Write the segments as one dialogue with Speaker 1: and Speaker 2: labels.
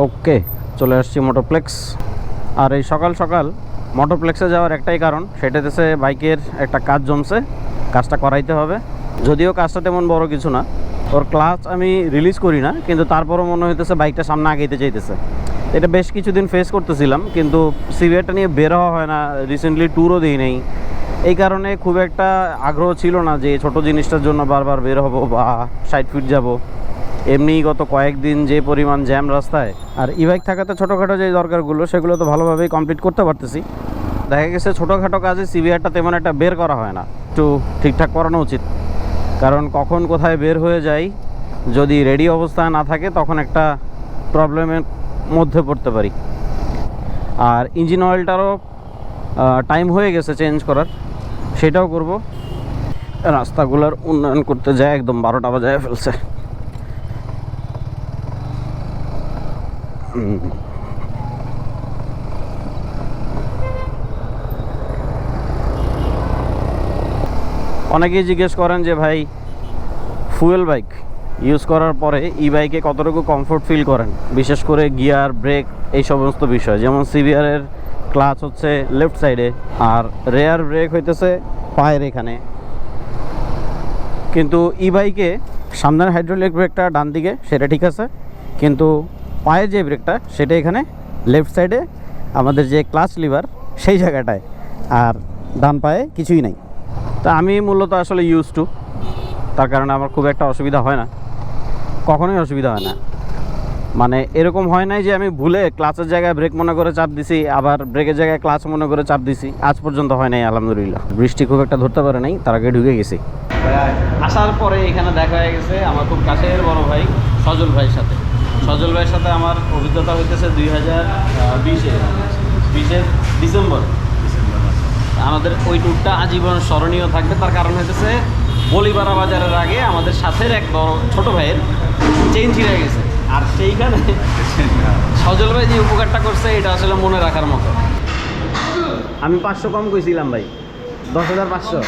Speaker 1: ওকে, চলে আসছি মোটোপ্লেক্স। আর এই সকাল সকাল মোটোপ্লেক্সে যাওয়ার একটাই কারণ, সেটা হচ্ছে বাইকের একটা কাজ জমছে, কাজটা করাইতে হবে। যদিও কাজটা তেমন বড় কিছু না, ওর ক্লাচ আমি রিলিজ করি না, কিন্তু তারপরও মনে হইতেছে বাইকটা সামনে আগাইতে চাইতেছে। এটা বেশ কিছুদিন ফেস করতেছিলাম, কিন্তু সিভিয়ারটা নিয়ে বের হওয়া হয় না, রিসেন্টলি ট্যুরও দিই নেই। এই কারণে খুব একটা আগ্রহ ছিল না যে ছোট জিনিসটার জন্য বারবার বের হবো বা 60 ফিট যাব। এমনিই গত কয়েকদিন যে পরিমাণ জ্যাম রাস্তায়, আর ই বাইক থাকাতে ছোটোখাটো যে দরকারগুলো সেগুলো তো ভালোভাবেই কমপ্লিট করতে পারতেছি। দেখা গেছে ছোটোখাটো কাজে সিভিয়ারটা তেমন একটা বের করা হয় না, একটু ঠিকঠাক করানো উচিত। কারণ কখন কোথায় বের হয়ে যায়, যদি রেডি অবস্থায় না থাকে তখন একটা প্রবলেমের মধ্যে পড়তে পারি। আর ইঞ্জিন অয়েলটারও টাইম হয়ে গেছে চেঞ্জ করার, সেটাও করব। রাস্তাগুলোর উন্নয়ন করতে যায় একদম 12টা বাজায় ফেলছে। অনেকেই জিজ্ঞেস করেন যে ভাই, ফুয়েল বাইক ইউজ করার পরে ই বাইকে কতটুকু কমফোর্ট ফিল করেন, বিশেষ করে গিয়ার, ব্রেক, এই সমস্ত বিষয়। যেমন সিভিয়ারের ক্লাচ হচ্ছে লেফট সাইডে, আর রেয়ার ব্রেক হইতেছে পায়ের এখানে। কিন্তু ই বাইকে সামনের হাইড্রোলিক ব্রেকটা ডান দিকে, সেটা ঠিক আছে, কিন্তু পায়ের যে ব্রেকটা সেটা এখানে লেফট সাইডে, আমাদের যে ক্লাচ লিভার সেই জায়গাটায়, আর ডান পায়ে কিছুই নাই। তা আমি মূলত আসলে ইউজ টু, তার কারণে আমার খুব একটা অসুবিধা হয় না, কখনোই অসুবিধা হয় না। মানে এরকম হয় নাই যে আমি ভুলে ক্লাচের জায়গায় ব্রেক মনে করে চাপ দিছি, আবার ব্রেকের জায়গায় ক্লাচ মনে করে চাপ দিছি, আজ পর্যন্ত হয় নাই আলহামদুলিল্লাহ। বৃষ্টি খুব একটা ধরতে পারে নাই, তার আগে ঢুকে গেছি। আসার পরে এখানে দেখা হয়ে গেছে আমার খুব কাছের বড় ভাই সজল ভাইয়ের সাথে। সজল ভাইয়ের সাথে আমার অভিজ্ঞতা হইতেছে 2020-এর ডিসেম্বর। আমাদের ওই ট্যুরটা আজীবন স্মরণীয় থাকবে, তার কারণ হইতেছে বলিপাড়া বাজারের আগে আমাদের সাথের এক বড় ছোটো ভাইয়ের চেইন ছিঁড়ে গেছে, আর সেইখানে সজল ভাই যে উপকারটা করছে এটা আসলে মনে রাখার মতো। আমি 500 কম কইছিলাম ভাই, 10,500।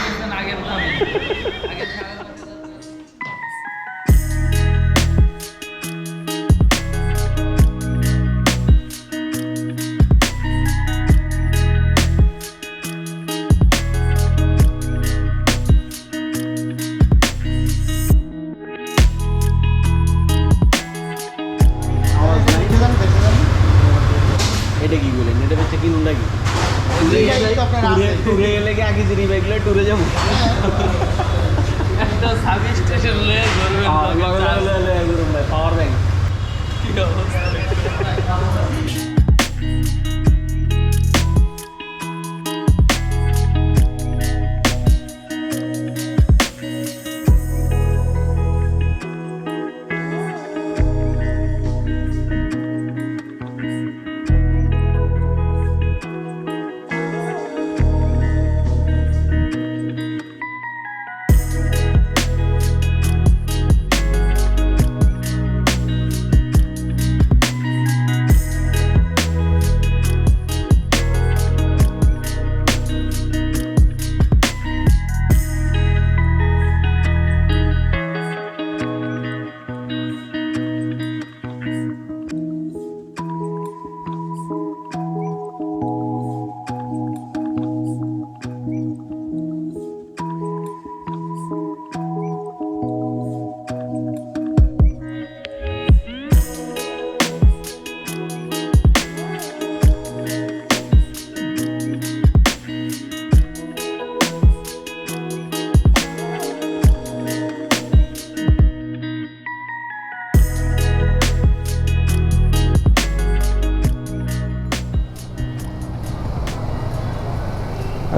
Speaker 1: এটা কি বলেন, এটা হচ্ছে কিনুন নাকি টুরে গেলে কি আগে জিরি বাইকলে টুরে যাবো, একটা সার্ভিস স্টেশন পাওয়ার ব্যাংক।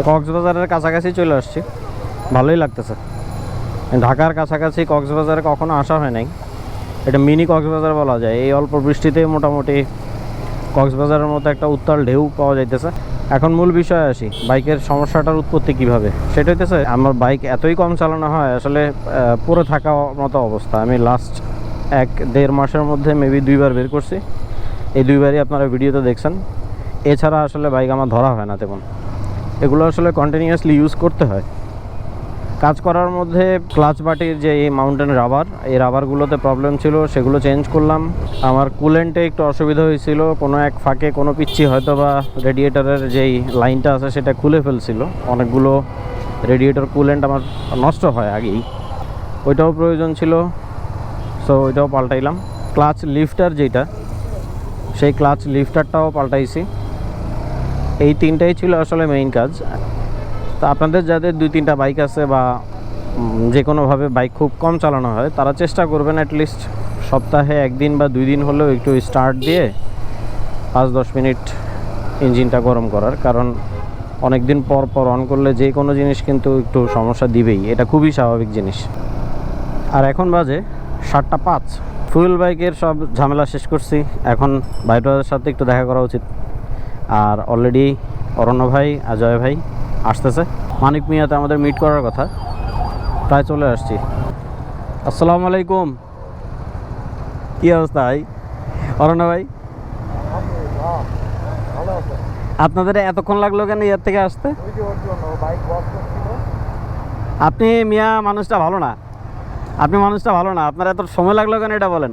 Speaker 1: কক্সবাজারের কাছাকাছি চলে আসছি, ভালোই লাগতেছে। ঢাকার কাছাকাছি কক্সবাজারে কখনো আসা হয় নাই, এটা মিনি কক্সবাজার বলা যায়। এই অল্প বৃষ্টিতে মোটামুটি কক্সবাজারের মতো একটা উত্তাল ঢেউ পাওয়া যাইতেছে। এখন মূল বিষয়ে আসি, বাইকের সমস্যাটার উৎপত্তি কিভাবে। সেটা হইতেছে আমার বাইক এতই কম চালানো হয়, আসলে পরে থাকা মতো অবস্থা। আমি লাস্ট 1-1.5 মাসের মধ্যে মেবি 2বার বের করছি, এই 2বারই আপনারা ভিডিওতে দেখছেন। এছাড়া আসলে বাইক আমার ধরা হয় না তেমন, এগুলো আসলে কন্টিনিউয়াসলি ইউজ করতে হয়। কাজ করার মধ্যে ক্লাচ বাটির যে এই মাউন্টেন রাবার, এই রাবারগুলোতে প্রবলেম ছিল, সেগুলো চেঞ্জ করলাম। আমার কুলেন্টে একটু অসুবিধা হয়েছিল, কোনো এক ফাঁকে কোনো পিচ্ছি হয়তো বা রেডিয়েটারের যেই লাইনটা আছে সেটা খুলে ফেলছিল। অনেকগুলো রেডিয়েটর কুলেন্ট আমার নষ্ট হয় আগেই, ওইটাও প্রয়োজন ছিল, সো ওইটাও পাল্টাইলাম। ক্লাচ লিফটার যেটা, সেই ক্লাচ লিফটারটাও পাল্টাইছি। এই তিনটাই ছিল আসলে মেইন কাজ। তো আপনাদের যাদের 2-3টা বাইক আছে বা যে কোনোভাবে বাইক খুব কম চালানো হয়, তারা চেষ্টা করবেন অ্যাটলিস্ট সপ্তাহে 1 দিন বা 2 দিন হলেও একটু স্টার্ট দিয়ে 5-10 মিনিট ইঞ্জিনটা গরম করার। কারণ অনেক দিন পর পর অন করলে যে কোনো জিনিস কিন্তু একটু সমস্যা দিবেই, এটা খুবই স্বাভাবিক জিনিস। আর এখন বাজে 7:05। ফুয়েল বাইকের সব ঝামেলা শেষ করছি, এখন ভাইটাদের সাথে একটু দেখা করা উচিত। আর অলরেডি অরণ্য ভাই, অজয় ভাই আসতেছে। মানিক মিয়াতে আমাদের মিট করার কথা, প্রায় চলে আসছি। আসসালামু আলাইকুম, কী অবস্থা ভাই? অরণ্য ভাই, আপনাদের এতক্ষণ লাগলো কেন ইয়ার থেকে আসতে? আপনি মিয়া মানুষটা ভালো না, আপনি মানুষটা ভালো না, আপনার এত সময় লাগলো কেন এটা বলেন?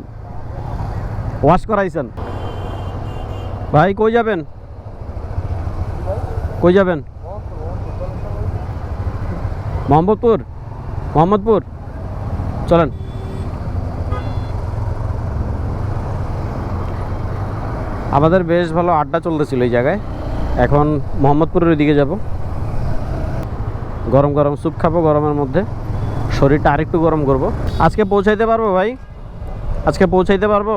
Speaker 1: ওয়াশ করাইছেন ভাই? কই যাবেন, কই যাবেন? মোহাম্মদপুর চলেন। আমাদের বেশ ভালো আড্ডা চলতেছিল এই জায়গায়। এখন মোহাম্মদপুরের দিকে যাব, গরম গরম স্যুপ খাবো, গরমের মধ্যে শরীরটা আরেকটু গরম করব। আজকে পৌঁছাইতে পারবো ভাই? আজকে পৌঁছাইতে পারবো?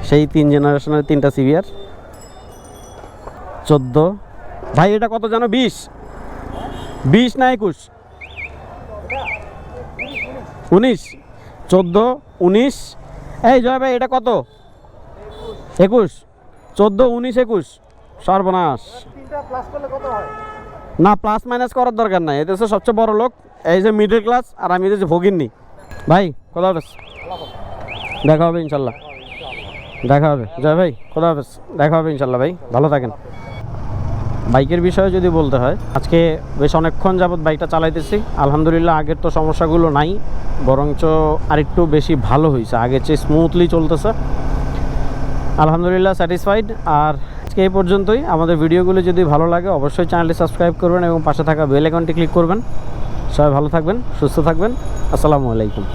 Speaker 1: সেই 3 জেনারেশনের 3টা সিভিআর 14। ভাই এটা কত জানো? 20 না 21? 19, 14, 19। এই জয় ভাই এটা কত? 21, 14, 19, 21। সর্বনাশ। না, প্লাস মাইনাস করার দরকার নাই, এদেশে সবচেয়ে বড় লোক এই যে মিডল ক্লাস, আর আমি যে ভোগিননি। ভাই খোদা হাফেজ, দেখা হবে ইনশাল্লাহ, দেখা হবে। জয় ভাই খোদা হাফেজ, দেখা হবে ইনশাল্লাহ। ভাই ভালো থাকেন। বাইকের বিষয়ে যদি বলতে হয়, আজকে বেশ অনেকক্ষণ যাবৎ বাইকটা চালাইতেছি। আলহামদুলিল্লাহ আগের তো সমস্যাগুলো নাই, বরঞ্চ আরেকটু বেশি ভালো হয়েছে, আগের চেয়ে স্মুথলি চলতেছে। আলহামদুলিল্লাহ স্যাটিসফাইড। আর আজকে এই পর্যন্তই। আমাদের ভিডিওগুলো যদি ভালো লাগে অবশ্যই চ্যানেলটি সাবস্ক্রাইব করবেন এবং পাশে থাকা বেল আইকনটি ক্লিক করবেন। সবাই ভালো থাকবেন, সুস্থ থাকবেন। আসসালামু আলাইকুম।